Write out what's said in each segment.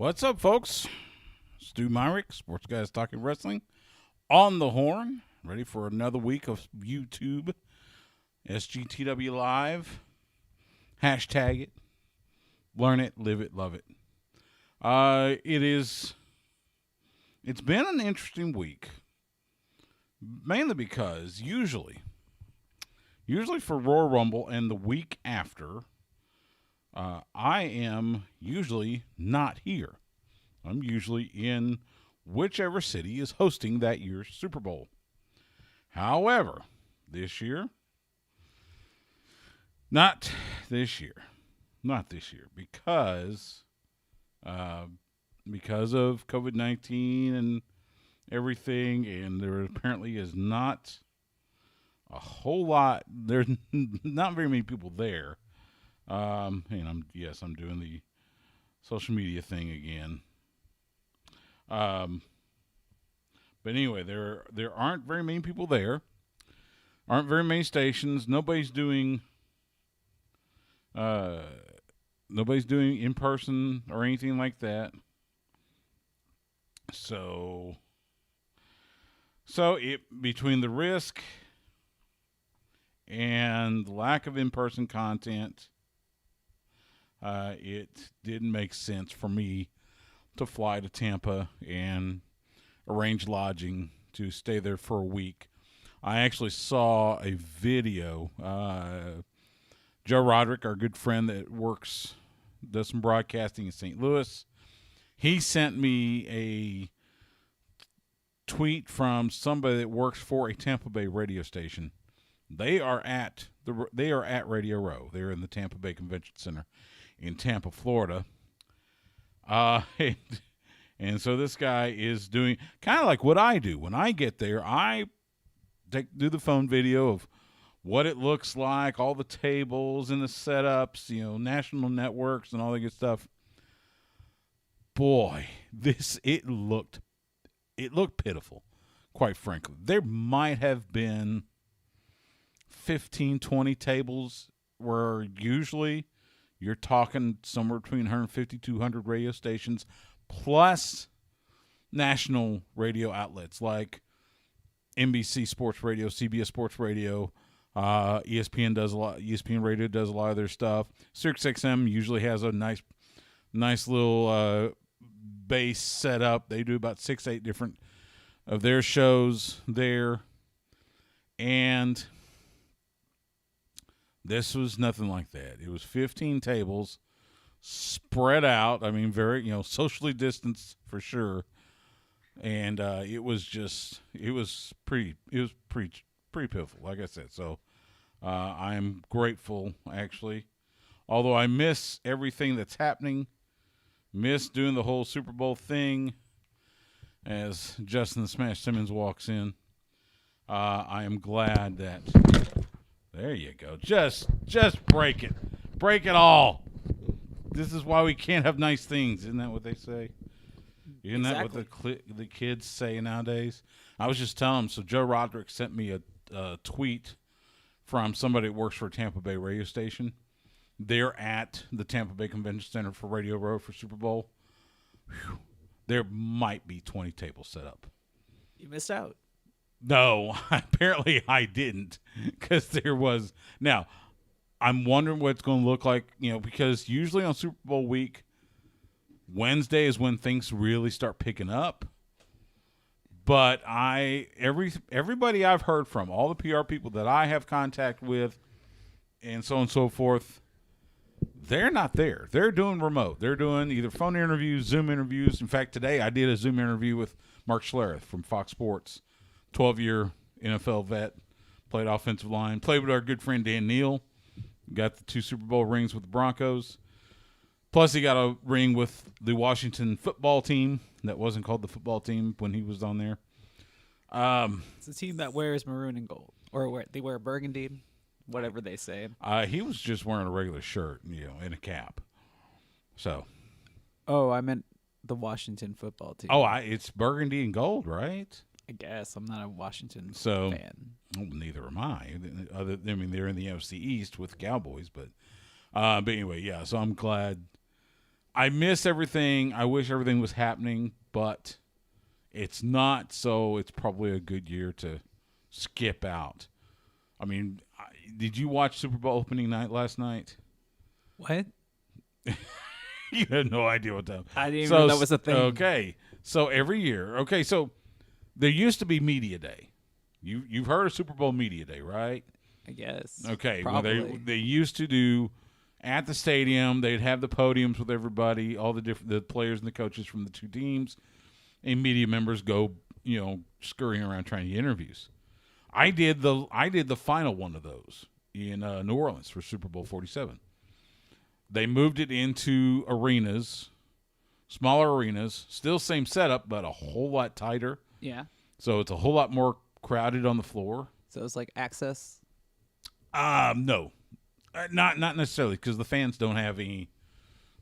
What's up, folks? Stu Myrick, Sports Guys Talking Wrestling, on the horn, ready for another week of YouTube, SGTW Live. Hashtag it, learn it, live it, love it. It's been an interesting week, mainly because usually for Royal Rumble and the week after, I am usually not here. I'm usually in whichever city is hosting that year's Super Bowl. However, not this year, because of COVID-19 and everything, and there apparently is not a whole lot. There's not very many people there. And I'm doing the social media thing again. But anyway, there aren't very many people there. Aren't very many stations. Nobody's doing in person or anything like that. So between the risk and the lack of in-person content, it didn't make sense for me to fly to Tampa and arrange lodging to stay there for a week. I actually saw a video. Joe Roderick, our good friend that does some broadcasting in St. Louis, he sent me a tweet from somebody that works for a Tampa Bay radio station. They are at Radio Row. They're in the Tampa Bay Convention Center in Tampa, Florida. And so this guy is doing kind of like what I do. When I get there, I do the phone video of what it looks like, all the tables and the setups, national networks and all that good stuff. Boy, it looked pitiful, quite frankly. There might have been 15, 20 tables where usually you're talking somewhere between 150, 200 radio stations, plus national radio outlets like NBC Sports Radio, CBS Sports Radio, ESPN does a lot. ESPN Radio does a lot of their stuff. SiriusXM usually has a nice little base set up. They do about 6-8 different of their shows there, and this was nothing like that. It was 15 tables spread out. I mean, very, socially distanced for sure. And it was pretty pitiful, like I said. So I am grateful, actually. Although I miss everything that's happening, miss doing the whole Super Bowl thing as Justin the Smash Simmons walks in. I am glad that... There you go. Just break it. Break it all. This is why we can't have nice things. Isn't that what they say? Isn't Exactly. that what the kids say nowadays? I was just telling them. So Joe Roderick sent me a tweet from somebody that works for a Tampa Bay radio station. They're at the Tampa Bay Convention Center for Radio Row for Super Bowl. Whew. There might be 20 tables set up. You missed out. No, apparently I didn't, because there was. Now, I'm wondering what it's going to look like, because usually on Super Bowl week, Wednesday is when things really start picking up. But everybody I've heard from, all the PR people that I have contact with, and so on and so forth, they're not there. They're doing remote. They're doing either phone interviews, Zoom interviews. In fact, today I did a Zoom interview with Mark Schlereth from Fox Sports. 12-year NFL vet, played offensive line, played with our good friend Dan Neal, got the 2 Super Bowl rings with the Broncos. Plus, he got a ring with the Washington football team that wasn't called the football team when he was on there. It's a team that wears maroon and gold, or they wear burgundy, whatever they say. He was just wearing a regular shirt, and a cap. So. Oh, I meant the Washington football team. Oh, it's burgundy and gold, right? I guess I'm not a Washington fan. Well, neither am I. They're in the NFC East with the Cowboys, but anyway, yeah. So I'm glad I miss everything. I wish everything was happening, but it's not. So it's probably a good year to skip out. I mean, did you watch Super Bowl opening night last night? What? You had no idea what that. I didn't even know that was a thing. Okay, so every year, so there used to be Media Day. You've heard of Super Bowl Media Day, right? I guess. Okay, Probably. well, they used to do at the stadium. They'd have the podiums with everybody, all the players and the coaches from the two teams, and media members go, scurrying around trying to get interviews. I did the final one of those in New Orleans for Super Bowl 47. They moved it into arenas, smaller arenas, still same setup, but a whole lot tighter. Yeah. So it's a whole lot more crowded on the floor. So it's like access? No. Not necessarily, because the fans don't have any.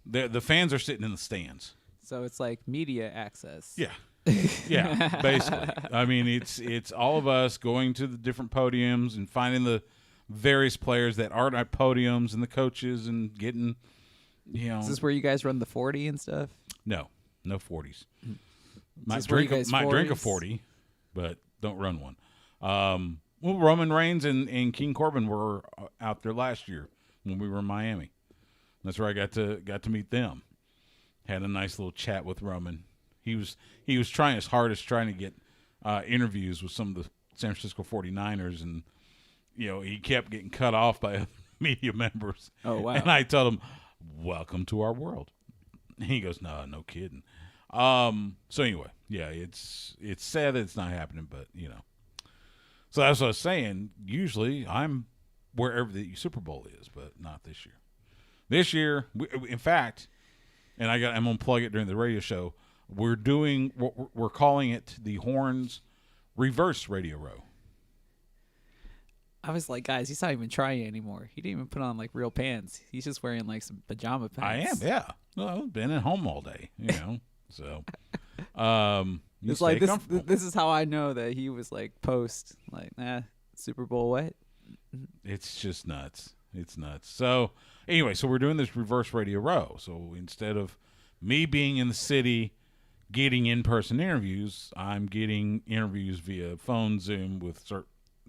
The fans are sitting in the stands. So it's like media access. Yeah. Yeah, basically. I mean, it's all of us going to the different podiums and finding the various players that aren't at podiums and the coaches and getting, Is this where you guys run the 40 and stuff? No 40s. Might drink a 40, but don't run one. Well, Roman Reigns and King Corbin were out there last year when we were in Miami. That's where I got to meet them. Had a nice little chat with Roman. He was trying his hardest trying to get interviews with some of the San Francisco 49ers, and he kept getting cut off by media members. Oh, wow. And I told him, welcome to our world. And he goes, no kidding. So anyway, yeah, it's sad that it's not happening, but so that's what I was saying. Usually I'm wherever the Super Bowl is, but not this year. This year, in fact, and I'm going to plug it during the radio show, we're calling it the Horns Reverse Radio Row. I was like, guys, he's not even trying anymore. He didn't even put on like real pants. He's just wearing like some pajama pants. I am, yeah. Well, I've been at home all day, so it's like this is how I know that he was like post like Super Bowl what? It's just nuts. It's nuts. So anyway, so we're doing this Reverse Radio Row. So instead of me being in the city getting in-person interviews, I'm getting interviews via phone, Zoom with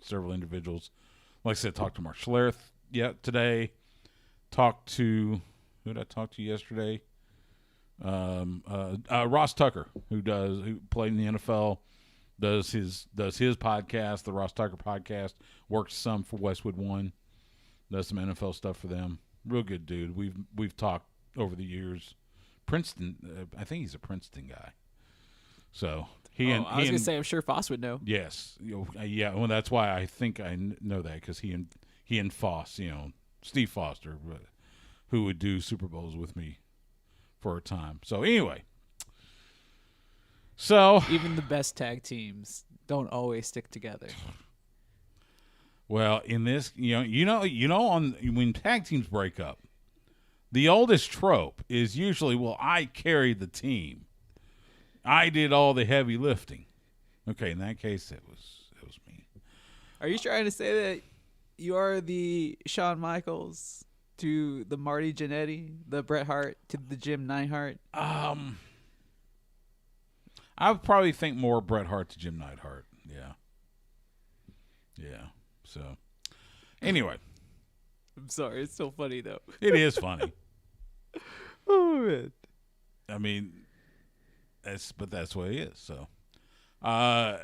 several individuals. Like I said, talked to Mark Schlereth today. Talked to who did I talk to yesterday? Ross Tucker, who played in the NFL, does his podcast, the Ross Tucker podcast. Works some for Westwood One, does some NFL stuff for them. Real good dude. We've talked over the years. Princeton, I think he's a Princeton guy. So I was gonna say, I'm sure Foss would know. Yes, yeah. Well, that's why I think I know that, because he and Foss, Steve Foster, who would do Super Bowls with me for a time. So anyway, even the best tag teams don't always stick together. Well, in this, when tag teams break up, the oldest trope is usually, well, I carried the team. I did all the heavy lifting. Okay, in that case, it was me. Are you trying to say that you are the Shawn Michaels to the Marty Jannetty, the Bret Hart to the Jim Neidhart? I would probably think more Bret Hart to Jim Neidhart. Yeah. So, anyway. I'm sorry. It's so funny, though. It is funny. Oh, man. I mean, that's what it is. So, we're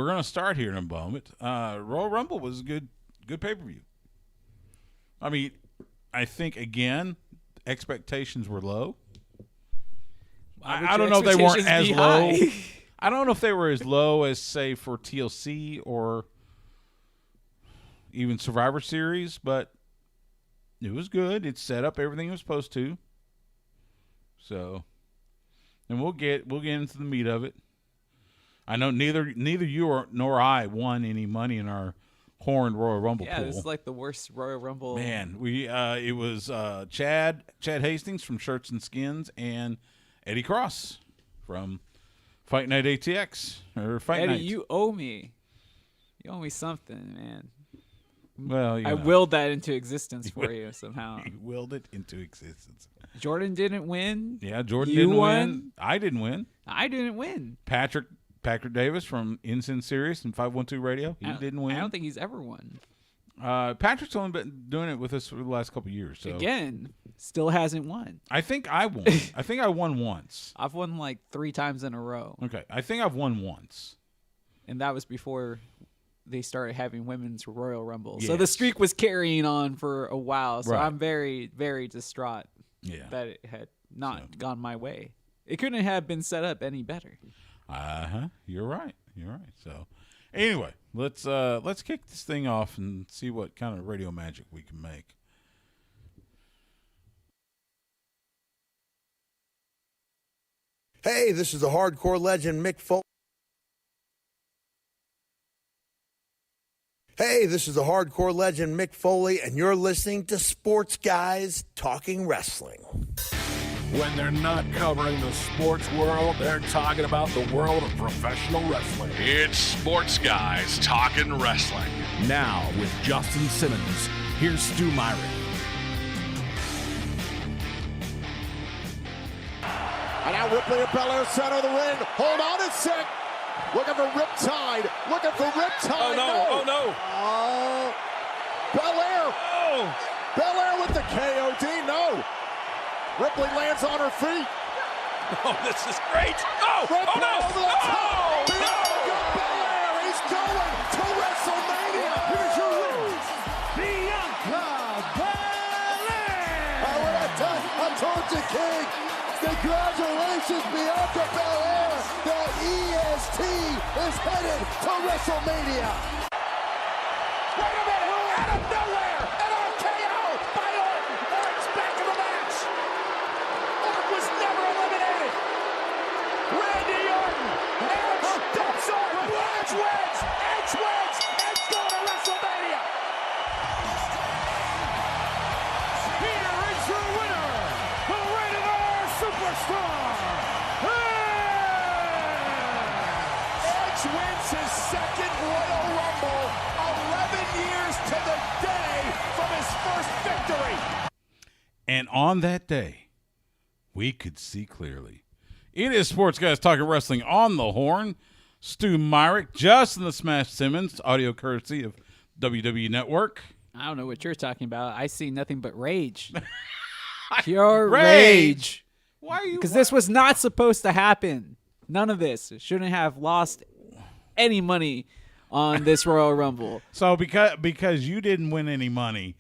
going to start here in a moment. Royal Rumble was a good pay-per-view. I mean, I think, again, expectations were low. I don't know if they weren't as low. I don't know if they were as low as, say, for TLC or even Survivor Series, but it was good. It set up everything it was supposed to. So, and we'll get into the meat of it. I know neither you nor I won any money in our Horned Royal Rumble pool. Yeah, this is like the worst Royal Rumble. Man, it was Chad Hastings from Shirts and Skins and Eddie Cross from Fight Night ATX or Fight Eddie, Night. you owe me. You owe me something, man. Well, I willed that into existence for you somehow. He willed it into existence. Jordan didn't win. Yeah, Jordan You didn't won. win. I didn't win. I didn't win. Patrick Davis from Ensign Sirius and 512 Radio. He didn't win. I don't think he's ever won. Patrick's only been doing it with us for the last couple of years. So Again, still hasn't won. I think I won. I think I won once. I've won like 3 times in a row. Okay, I think I've won once. And that was before they started having women's Royal Rumble. So the Yes. streak was carrying on for a while. So Right. I'm very, very distraught that it had not gone my way. It couldn't have been set up any better. You're right. You're right. So anyway, let's kick this thing off and see what kind of radio magic we can make. Hey, this is the hardcore legend Mick Foley. Hey, this is the hardcore legend Mick Foley, and you're listening to Sports Guys Talking Wrestling. When they're not covering the sports world, they're talking about the world of professional wrestling. It's Sports Guys Talking Wrestling. Now, with Justin Simmons, here's Stu Myrick. And now Ripley and Belair center of the ring. Hold on a sec. Looking for Riptide. Looking for Riptide. Oh, no. Oh, Belair. Oh. Belair with the KOD. No. Ripley lands on her feet. Oh, this is great. Oh, Ripley no. over the top. Oh, Bianca Belair. He's going to WrestleMania. Here's your ring. Bianca Belair. I told you, King. Congratulations, Bianca Belair. The EST is headed to WrestleMania. Wait a minute! Out of nowhere, an RKO by Orton. Orton's back in the match. Orton was never eliminated. Randy Orton. Edge dumps Orton. Edge wins. Edge wins. Edge going to WrestleMania. Here is your winner, the Rated R Superstar. Edge wins his second Royal Rumble, 11 years to the day from his first victory. And on that day, we could see clearly. It is Sports Guys Talking Wrestling on the Horn. Stu Myrick, Justin the Smash Simmons, audio courtesy of WWE Network. I don't know what you're talking about. I see nothing but rage. Pure rage. Why are you? Because this was not supposed to happen. None of this. Shouldn't have lost any money on this Royal Rumble. So because you didn't win any money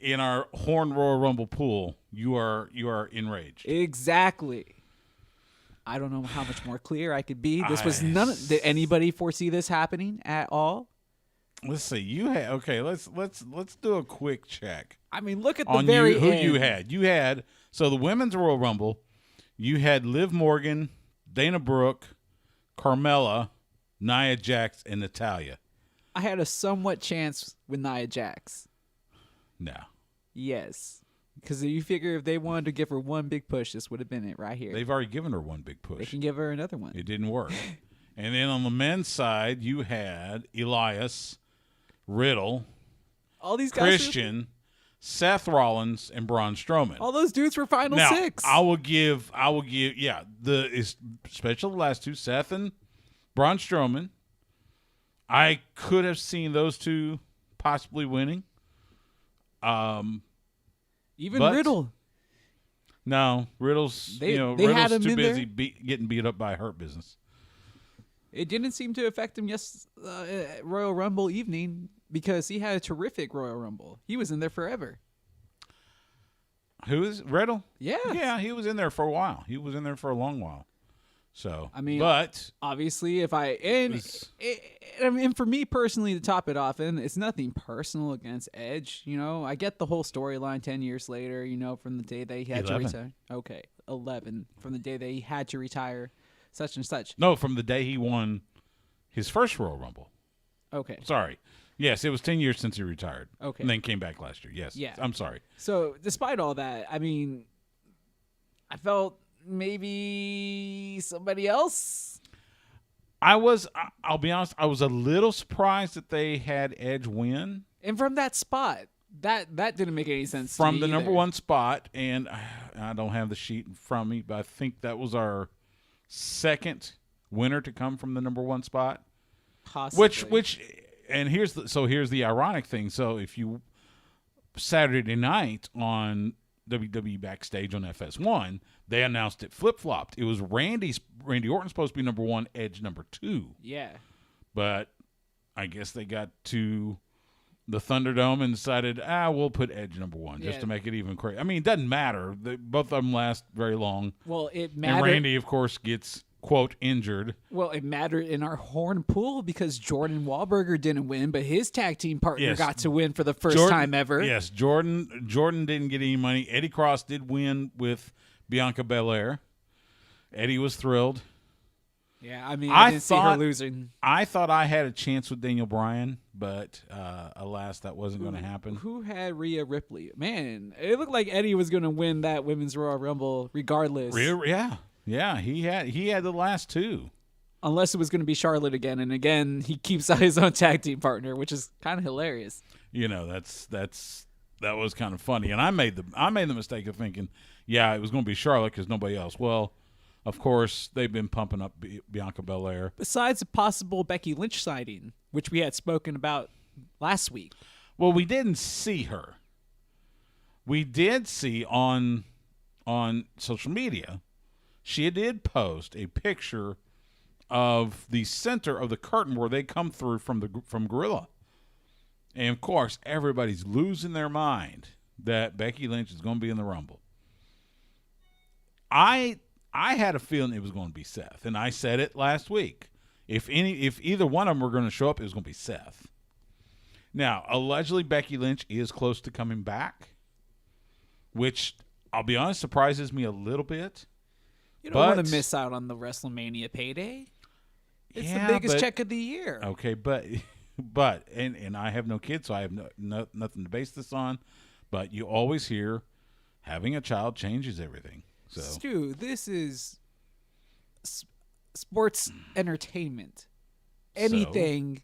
in our Horn Royal Rumble pool, you are enraged. Exactly. I don't know how much more clear I could be. This was none. Did anybody foresee this happening at all? Let's see. You had okay. Let's do a quick check I mean, look at the on very who end. you had. You had so the women's Royal Rumble. You had Liv Morgan, Dana Brooke, Carmella, Nia Jax, and Natalya. I had a somewhat chance with Nia Jax. No. Yes. Because you figure if they wanted to give her one big push, this would have been it right here. They've already given her one big They push. can give her another one. It didn't work. And then on the men's side, you had Elias, Riddle, All these guys were- Christian, Seth Rollins, and Braun Strowman. all those dudes were final Now, six. I will give, yeah, especially the last two, Seth and Braun Strowman. I could have seen those two possibly winning. Even but- Riddle. No, Riddle's, They Riddle's had him too in busy there? getting beat up by Hurt Business. It didn't seem to affect him Royal Rumble evening because he had a terrific Royal Rumble. He was in there forever. Who is Riddle? Yeah. Yeah, he was in there for a while. He was in there for a long while. So, I mean, but obviously, if I and for me personally, to top it off, and it's nothing personal against Edge. I get the whole storyline 10 years later. From the day that he had 11. to retire. Okay, 11 from the day that he had to retire, such and such. no, from the day he won his first Royal Rumble. Okay, Sorry. Yes, it was 10 years since he retired. Okay. And then came back last year. Yes. Yeah. I'm sorry. so despite all that, I mean, I felt maybe somebody else. I'll be honest, I was a little surprised that they had Edge win. And from that spot, that didn't make any sense From to the me number either. one spot, and I don't have the sheet in front of me, but I think that was our second winner to come from the number one spot. Possibly. Which, and here's the ironic thing. So if you Saturday night on WWE Backstage on FS1, they announced it flip-flopped. It was Randy Orton supposed to be number one, Edge number two. Yeah. But I guess they got to the Thunderdome and decided, we'll put Edge number one just to make it even crazy. I mean, it doesn't matter. Both of them last very long. Well, it And mattered. Randy, of course, gets, quote, injured. Well, it mattered in our horn pool because Jordan Wahlberger didn't win, but his tag team partner Yes. got to win for the first time ever. Yes, Jordan didn't get any money. Eddie Cross did win with Bianca Belair. Eddie was thrilled. Yeah, I mean, I didn't see her thought- losing. I thought I had a chance with Daniel Bryan, but alas, that wasn't going to happen. Who had Rhea Ripley? Man, it looked like Eddie was going to win that Women's Royal Rumble regardless. Yeah, he had the last two. Unless it was going to be Charlotte again. And again, he keeps out his own tag team partner, which is kind of hilarious. You know, that was kind of funny, and I made the mistake of thinking, it was going to be Charlotte because nobody else. Well, of course, they've been pumping up Bianca Belair. Besides a possible Becky Lynch sighting, which we had spoken about last week. Well, we didn't see her. We did see on social media, she did post a picture of the center of the curtain where they come through from Gorilla. And, of course, everybody's losing their mind that Becky Lynch is going to be in the Rumble. I had a feeling it was going to be Seth, and I said it last week. If either one of them were going to show up, it was going to be Seth. Now, allegedly, Becky Lynch is close to coming back, which, I'll be honest, surprises me a little bit. You don't want to miss out on the WrestleMania payday. It's the biggest check of the year. Okay, but and I have no kids, so I have nothing to base this on. But you always hear having a child changes everything. So, Stu, this is sports entertainment. Anything.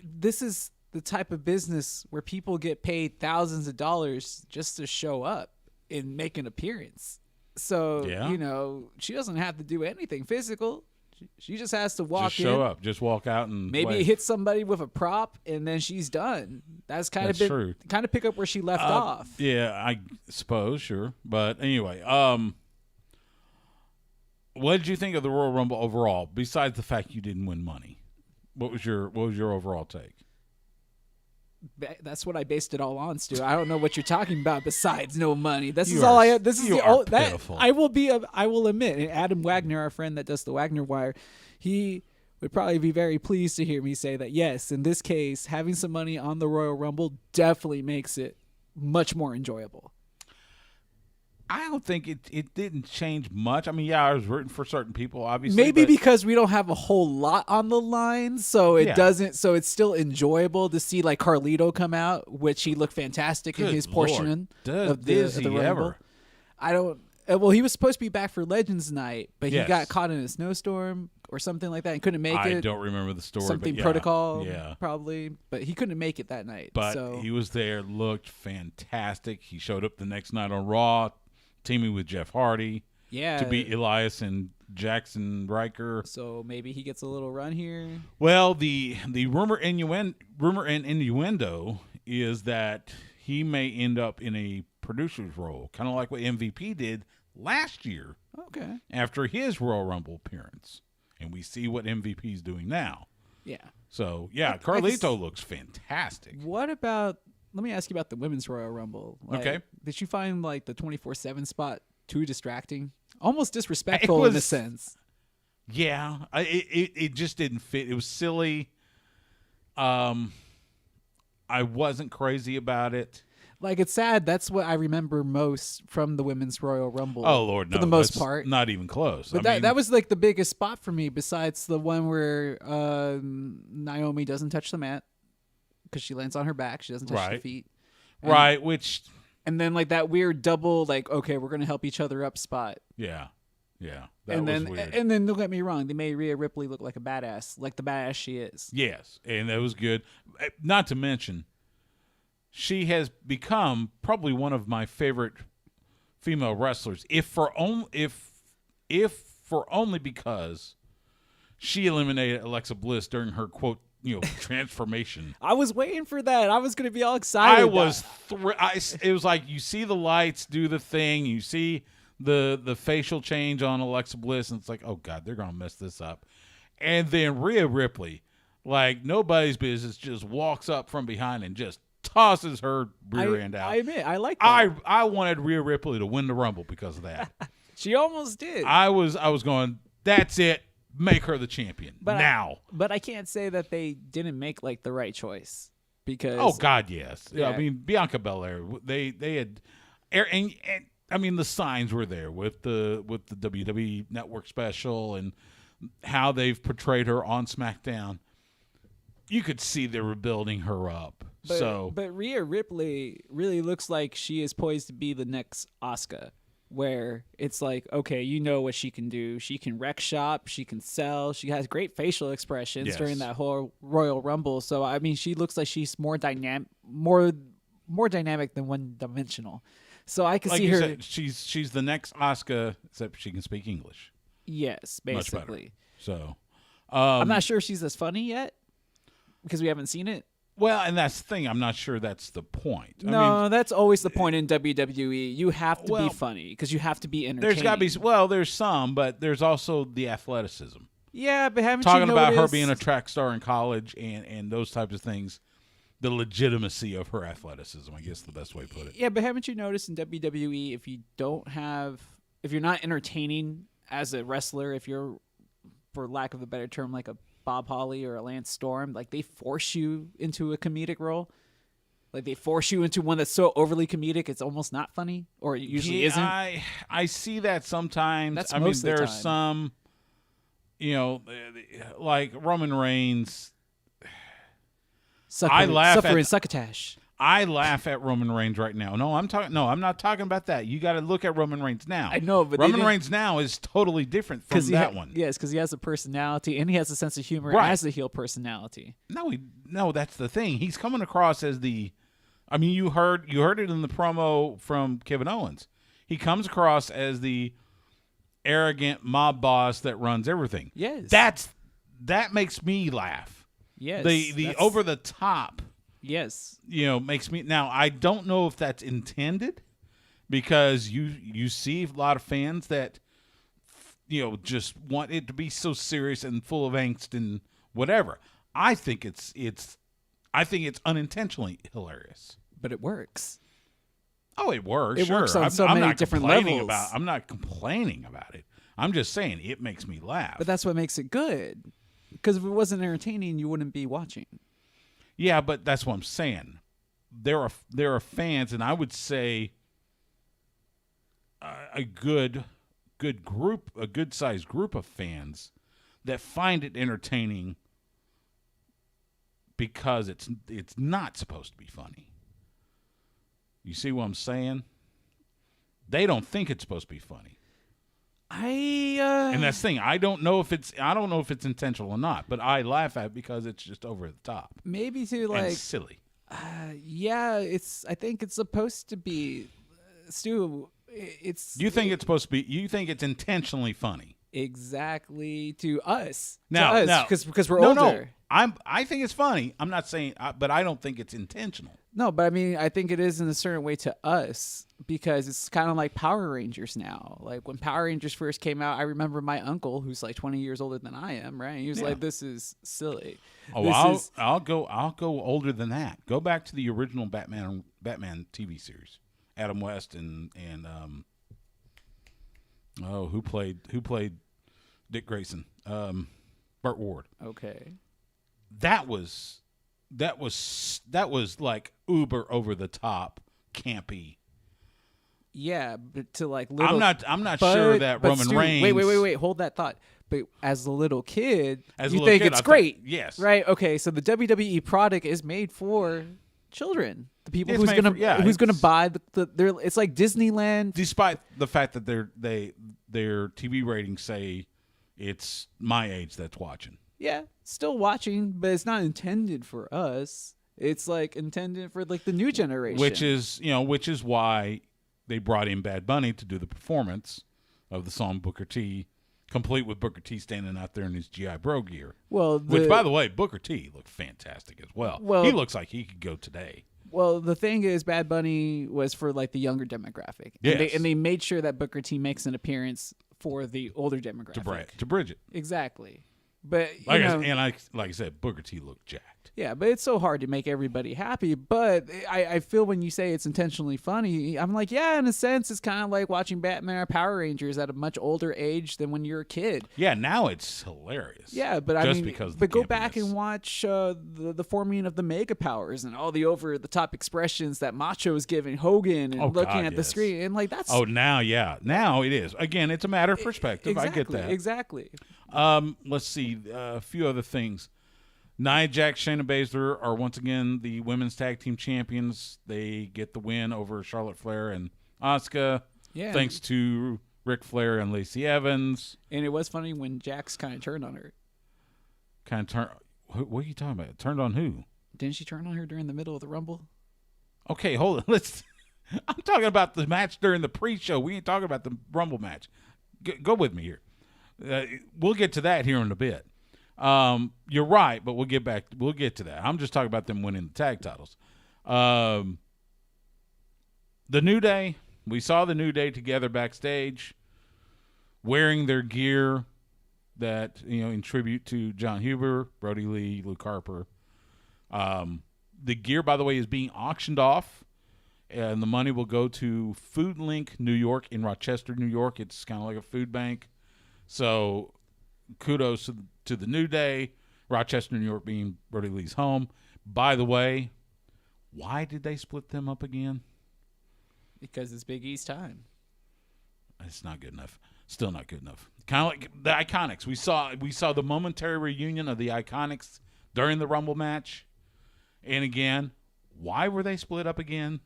This is the type of business where people get paid thousands of dollars just to show up and make an appearance. So, she doesn't have to do anything physical. She just has to walk just in. show up. Just walk out and maybe wave. hit somebody with a prop, and then she's done. That's true. Kind of pick up where she left off. Yeah, I suppose, sure. But anyway, what did you think of the Royal Rumble overall? Besides the fact you didn't win money, what was your overall take? That's what I based it all on, Stu. I don't know what you're talking about besides no money. This You is are- all I have. This is you the are old, that pitiful. I will admit. And Adam Wagner, our friend that does the Wagner Wire, he would probably be very pleased to hear me say that. Yes, in this case, having some money on the Royal Rumble definitely makes it much more enjoyable. I don't think it didn't change much. I mean, I was rooting for certain people, obviously. Maybe but because we don't have a whole lot on the line, so it Yeah. doesn't. So it's still enjoyable to see like Carlito come out, which he looked fantastic in Good his Lord. portion Does of the he Rumble. ever? I don't. Well, he was supposed to be back for Legends Night, but he Yes. got caught in a snowstorm or something like that and couldn't make I it. don't remember the story. Something but yeah, protocol, yeah. probably, but he couldn't make it that night. But so he was there, looked fantastic. He showed up the next night on Raw, teaming with Jeff Hardy yeah, to beat Elias and Jackson Riker. So maybe he gets a little run here. Well, the rumor and innuendo is that he may end up in a producer's role, kind of like what MVP did last year Okay. after his Royal Rumble appearance. And we see what MVP is doing now. Yeah. So, yeah, I Carlito looks fantastic. What about? Let me ask you about the Women's Royal Rumble. Like, Okay. Did you find like the 24/7 spot too distracting? Almost disrespectful in a was- sense. Yeah, it just didn't fit. It was silly. I wasn't crazy about it. Like it's sad. That's what I remember most from the Women's Royal Rumble. Oh Lord, no! for the most that's part. not even close. But that was like the biggest spot for me, besides the one where Naomi doesn't touch the mat because she lands on her back. She doesn't touch the Right. feet. right. Which, And then like that weird double, like, okay, we're gonna help each other up spot. yeah, Yeah, that and was then weird. and then don't get me wrong, they made Rhea Ripley look like a badass, like the badass she is. Yes, and that was good. Not to mention, she has become probably one of my favorite female wrestlers. If for only because she eliminated Alexa Bliss during her quote, transformation. I was waiting for that. I was going to be all excited. I was it was like you see the lights do the thing, you see the facial change on Alexa Bliss, and it's like, oh god, they're gonna mess this up. And then Rhea Ripley, like nobody's business, just walks up from behind and just tosses her rear end out. I admit, I like that. I wanted Rhea Ripley to win the Rumble because of that. She almost did. I was going, that's it. Make her the champion now. But I can't say that they didn't make like the right choice because. Oh God, yes. Yeah. I mean, Bianca Belair. They had, and I mean the signs were there with the WWE Network special and how they've portrayed her on SmackDown. You could see they were building her up. But Rhea Ripley really looks like she is poised to be the next Asuka. Where it's like, okay, you know what she can do. She can wreck shop. She can sell. She has great facial expressions during that whole Royal Rumble. So, I mean, she looks like she's more dynamic than one-dimensional. So I can like see you her. Said, she's the next Asuka, except she can speak English. Yes, basically. So, I'm not sure if she's as funny yet because we haven't seen it. Well, and that's the thing. I'm not sure that's the point. No, I mean, that's always the point in WWE. You have to be funny because you have to be entertaining. there's got to be. There's some, but there's also the athleticism. Yeah, but haven't talking you about noticed... her being a track star in college and those types of things, the legitimacy of her athleticism, I guess the best way to put it. Yeah, but haven't you noticed in WWE if you're not entertaining as a wrestler, if you're, for lack of a better term, like a Bob Holly or a Lance Storm, like they force you into a comedic role. Like they force you into one that's so overly comedic it's almost not funny, or it usually isn't. I see that sometimes. That's I mean, most of the there's time. some, like Roman Reigns. Succotash. I laugh at Roman Reigns right now. I'm not talking about that. You got to look at Roman Reigns now. I know, but Roman Reigns now is totally different from that one. Yes, because he has a personality and he has a sense of humor as the heel personality. No, that's the thing. He's coming across as the. I mean, you heard it in the promo from Kevin Owens. He comes across as the arrogant mob boss that runs everything. Yes, that makes me laugh. Yes, the over the top. Yes. Makes me. Now, I don't know if that's intended because you see a lot of fans that, just want it to be so serious and full of angst and whatever. I think it's unintentionally hilarious. But it works. Oh, it works. It sure. works on so I'm many not different complaining levels. I'm not complaining about it. I'm just saying it makes me laugh. But that's what makes it good. Because if it wasn't entertaining, you wouldn't be watching. Yeah, but that's what I'm saying. There are fans, and I would say a good sized group of fans that find it entertaining because it's not supposed to be funny. You see what I'm saying? They don't think it's supposed to be funny. And that's the thing. I don't know if it's intentional or not, but I laugh at it because it's just over the top. Maybe to and silly. Yeah, I think it's supposed to be. Stu, it's. You think it's supposed to be? You think it's intentionally funny? Exactly to us. Now, because we're older. I think it's funny. I'm not saying, but I don't think it's intentional. No, but I mean, I think it is in a certain way to us because it's kind of like Power Rangers now. Like when Power Rangers first came out, I remember my uncle, who's like 20 years older than I am, right? He was like, "This is silly." Oh, I'll go older than that. Go back to the original Batman TV series. Adam West and who played Dick Grayson? Burt Ward. Okay. That was like uber over the top campy. Yeah, but to like little. I'm not sure that Roman Reigns. Wait, hold that thought. But as a little kid, it's great. Yes. Right. Okay. So the WWE product is made for children. The people It's who's made gonna for- who's gonna it's- buy it's like Disneyland. Despite the fact that their TV ratings say it's my age that's watching. Yeah, still watching, but it's not intended for us. It's like intended for like the new generation. Which is why they brought in Bad Bunny to do the performance of the song Booker T, complete with Booker T standing out there in his G.I. Bro gear. Well, which, by the way, Booker T looked fantastic as well. Well, he looks like he could go today. Well, the thing is, Bad Bunny was for like the younger demographic, Yes. and they made sure that Booker T makes an appearance for the older demographic. To Bridget. Exactly. But Like I said, Booker T looked jacked. yeah, but it's so hard to make everybody happy. But I feel when you say it's intentionally funny, I'm like, yeah, in a sense, it's kind of like watching Batman or Power Rangers at a much older age than when you're a kid. Yeah, now it's hilarious. Yeah, but just I mean, because of but the go back campiness. and watch the forming of the Mega Powers and all the over the top expressions that Macho is giving Hogan and looking God, at the yes. screen and like that's now it is. Again, it's a matter of perspective. I get that. Exactly. Let's see a few other things. Nia Jax, Shayna Baszler are once again the women's tag team champions. They get the win over Charlotte Flair and Asuka. Yeah. Thanks to Ric Flair and Lacey Evans. And it was funny when Jax kind of turned on her. What are you talking about? Turned on who? Didn't she turn on her during the middle of the Rumble? Okay, hold on. I'm talking about the match during the pre-show. We ain't talking about the Rumble match. Go with me here. We'll get to that here in a bit. You're right, but we'll get to that. I'm just talking about them winning the tag titles. The New Day, we saw the New Day together backstage, wearing their gear that, in tribute to John Huber, Brody Lee, Luke Harper. The gear, by the way, is being auctioned off, and the money will go to Food Link New York in Rochester, New York. It's kind of like a food bank. So kudos to the New Day, Rochester, New York being Brody Lee's home. By the way, why did they split them up again? Because it's Big E's time. It's not good enough. Still not good enough. Kind of like the Iconics. We saw the momentary reunion of the Iconics during the Rumble match. And again, why were they split up again?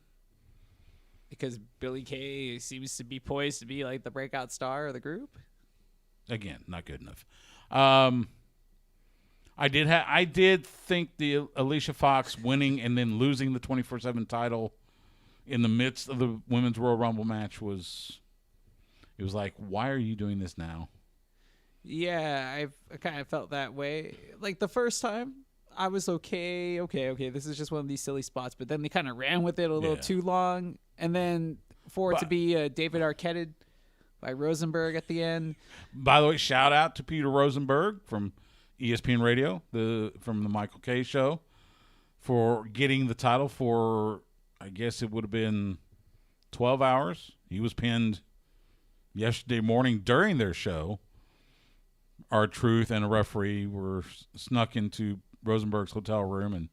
Because Billy Kay seems to be poised to be like the breakout star of the group. Again, not good enough. I did think the Alicia Fox winning and then losing the 24/7 title in the midst of the Women's Royal Rumble match was like, why are you doing this now? Yeah, I kind of felt that way. Like the first time, I was okay. This is just one of these silly spots. But then they kind of ran with it a little too long, and then for it to be David Arquetted by Rosenberg at the end. By the way, shout out to Peter Rosenberg from ESPN Radio, from the Michael Kay Show, for getting the title for, I guess it would have been 12 hours. He was pinned yesterday morning during their show. R-Truth and a referee were snuck into Rosenberg's hotel room and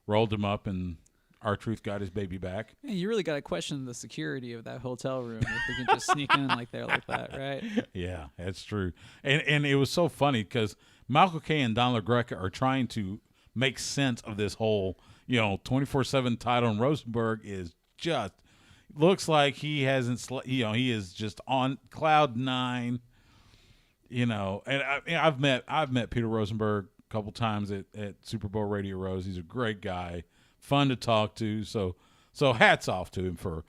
rolled him up, and R-Truth got his baby back. Yeah, you really got to question the security of that hotel room if they can just sneak in like that, right? Yeah, that's true. And it was so funny because Michael Kay and Don LaGreca are trying to make sense of this whole, 24/7 title, and Rosenberg is just looks like he hasn't, he is just on cloud nine, and I've met Peter Rosenberg a couple times at Super Bowl Radio Rows. He's a great guy, fun to talk to. So hats off to him for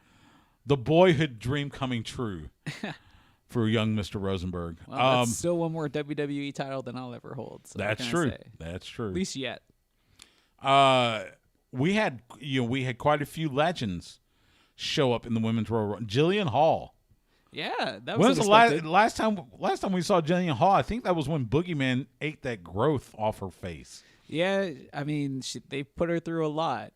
the boyhood dream coming true for young Mr. Rosenberg. Well, that's still one more WWE title than I'll ever hold. So that's true. That's true. At least yet. We had quite a few legends show up in the Women's Royal Rumble. Jillian Hall. Yeah, that was When was the unexpected. last time we saw Jillian Hall? I think that was when Boogeyman ate that growth off her face. Yeah, I mean, they put her through a lot.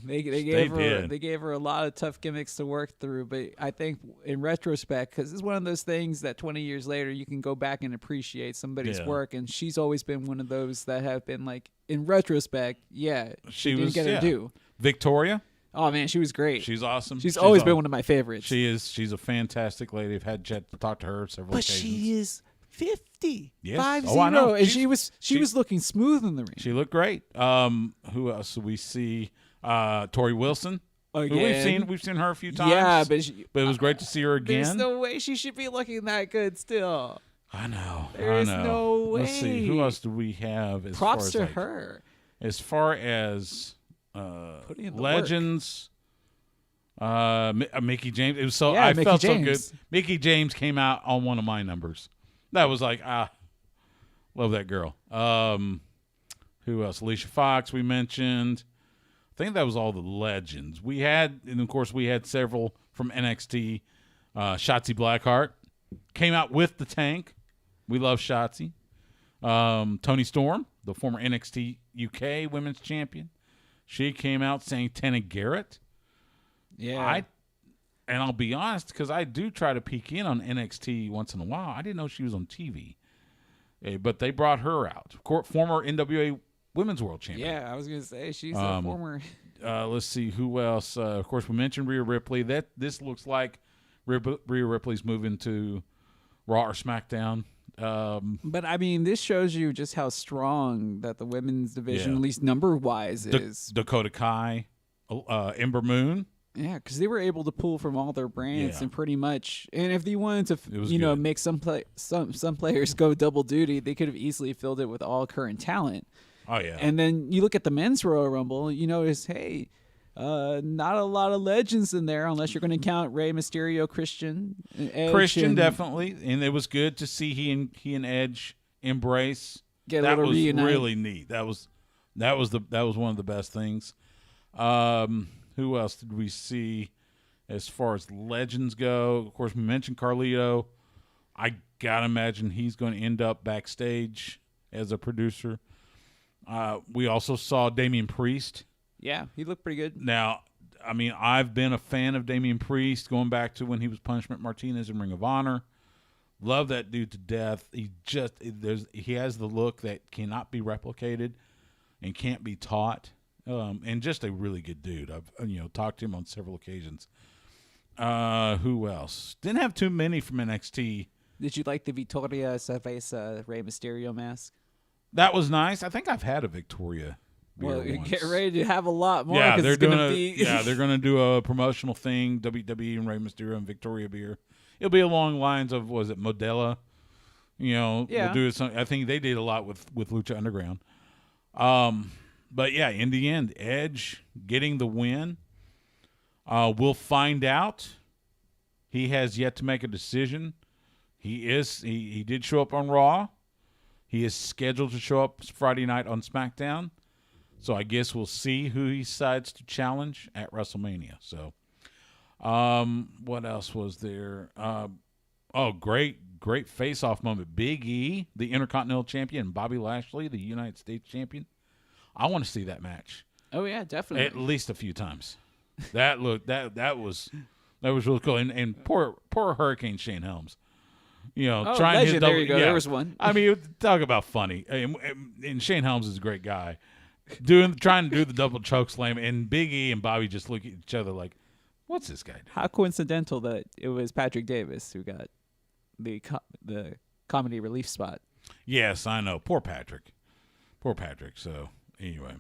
they gave her a lot of tough gimmicks to work through. But I think in retrospect, because it's one of those things that 20 years later you can go back and appreciate somebody's work, and she's always been one of those that have been like, in retrospect, she didn't get her due. Victoria. Oh man, she was great. She's awesome. She's always been one of my favorites. She is. She's a fantastic lady. I've had Jet to talk to her several occasions. She is 50. Yes. 50. Oh, I know. And she was looking smooth in the ring. She looked great. Who else do we see? Tori Wilson. Who Again. we've seen her a few times. Yeah, but it was great to see her again. There's no way she should be looking that good still. I know. There's no way. Let's see. Who else do we have? As Props far as to her. As far as Putting in the legends, Mickey James. It was so Yeah, I Mickie felt James. so good. Mickey James came out on one of my numbers. That was like love that girl. Who else? Alicia Fox. We mentioned. I think that was all the legends we had, and of course we had several from NXT. Shotzi Blackheart came out with the Tank. We love Shotzi. Toni Storm, the former NXT UK Women's Champion, she came out saying Tana Garrett. Yeah. And I'll be honest, because I do try to peek in on NXT once in a while. I didn't know she was on TV, but they brought her out. Former NWA Women's World Champion. Yeah, I was gonna say she's a former. Let's see who else. Of course, we mentioned Rhea Ripley. This looks like Rhea Ripley's moving to Raw or SmackDown. But I mean, this shows you just how strong that the women's division, Yeah. at least number wise, is. Dakota Kai, Ember Moon. Yeah, because they were able to pull from all their brands Yeah. and pretty much, and if they wanted It was to, good. make some players go double duty, they could have easily filled it with all current talent. Oh yeah, And then you look at the men's Royal Rumble, you notice, hey, not a lot of legends in there unless you're going to count Rey Mysterio, Christian, Edge, Christian and definitely, and it was good to see he and Edge embrace. Get a That little was reunite. really neat. That was one of the best things. Who else did we see as far as legends go? Of course, we mentioned Carlito. I gotta imagine he's going to end up backstage as a producer. We also saw Damian Priest. Yeah, he looked pretty good. Now, I mean, I've been a fan of Damian Priest going back to when he was Punishment Martinez in Ring of Honor. Love that dude to death. He has the look that cannot be replicated and can't be taught. And just a really good dude. I've talked to him on several occasions. Who else? Didn't have too many from NXT. Did you like the Victoria Cerveza Rey Mysterio mask? That was nice. I think I've had a Victoria beer Well, once. get ready to have a lot more. Yeah, 'cause they're it's gonna doing be. they're going to do a promotional thing. WWE and Rey Mysterio and Victoria beer. It'll be along lines of was it Modella? Yeah. We'll do some. I think they did a lot with Lucha Underground. But yeah, in the end, Edge getting the win. We'll find out. He has yet to make a decision. He did show up on Raw. He is scheduled to show up Friday night on SmackDown. So I guess we'll see who he decides to challenge at WrestleMania. So, what else was there? Great face-off moment. Big E, the Intercontinental Champion, and Bobby Lashley, the United States Champion. I want to see that match Oh yeah, definitely. at least a few times. That was really cool. And poor Hurricane Shane Helms. Oh, trying his legend. double. There you go. Yeah. There was one. I mean, talk about funny. And Shane Helms is a great guy. Trying to do the double choke slam, and Big E and Bobby just look at each other like, "What's this guy doing?" How coincidental that it was Patrick Davis who got the comedy relief spot. Yes, I know. Poor Patrick. So anyway,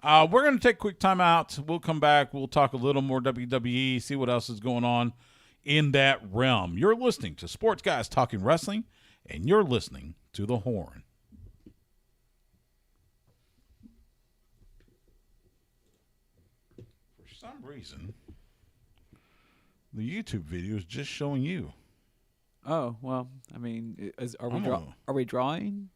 we're going to take a quick time out. We'll come back. We'll talk a little more WWE, see what else is going on in that realm. You're listening to Sports Guys Talking Wrestling, and you're listening to The Horn. For some reason, the YouTube video is just showing you. Oh well, I mean, are we I'm gonna- are we drawing?